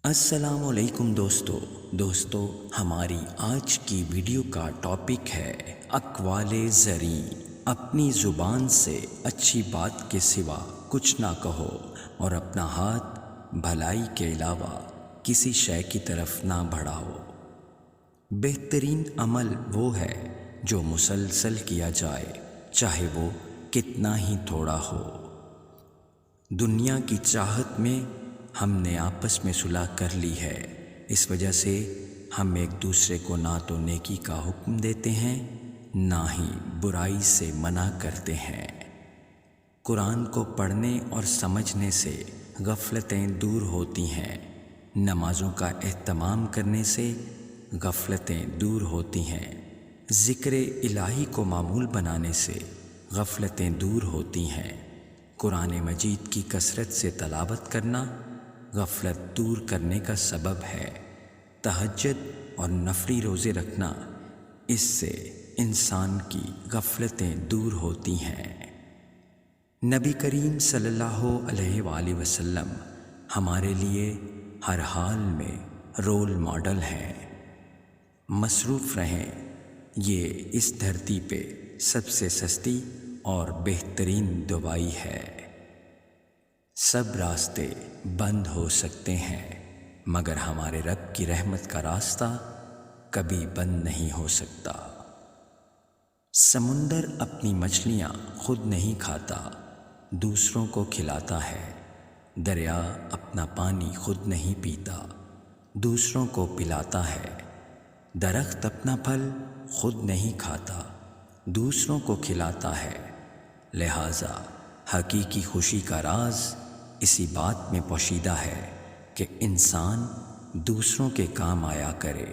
السلام علیکم دوستو ہماری آج کی ویڈیو کا ٹاپک ہے اقوال زریں۔ اپنی زبان سے اچھی بات کے سوا کچھ نہ کہو اور اپنا ہاتھ بھلائی کے علاوہ کسی شے کی طرف نہ بڑھاؤ۔ بہترین عمل وہ ہے جو مسلسل کیا جائے، چاہے وہ کتنا ہی تھوڑا ہو۔ دنیا کی چاہت میں ہم نے آپس میں صلح کر لی ہے، اس وجہ سے ہم ایک دوسرے کو نہ تو نیکی کا حکم دیتے ہیں نہ ہی برائی سے منع کرتے ہیں۔ قرآن کو پڑھنے اور سمجھنے سے غفلتیں دور ہوتی ہیں، نمازوں کا اہتمام کرنے سے غفلتیں دور ہوتی ہیں، ذکر الہی کو معمول بنانے سے غفلتیں دور ہوتی ہیں، قرآن مجید کی کثرت سے تلاوت کرنا غفلت دور کرنے کا سبب ہے، تہجد اور نفلی روزے رکھنا، اس سے انسان کی غفلتیں دور ہوتی ہیں۔ نبی کریم صلی اللہ علیہ وآلہ وسلم ہمارے لیے ہر حال میں رول ماڈل ہیں۔ مصروف رہیں، یہ اس دھرتی پہ سب سے سستی اور بہترین دوائی ہے۔ سب راستے بند ہو سکتے ہیں مگر ہمارے رب کی رحمت کا راستہ کبھی بند نہیں ہو سکتا۔ سمندر اپنی مچھلیاں خود نہیں کھاتا، دوسروں کو کھلاتا ہے۔ دریا اپنا پانی خود نہیں پیتا، دوسروں کو پلاتا ہے۔ درخت اپنا پھل خود نہیں کھاتا، دوسروں کو کھلاتا ہے۔ لہذا حقیقی خوشی کا راز اسی بات میں پوشیدہ ہے کہ انسان دوسروں کے کام آیا کرے۔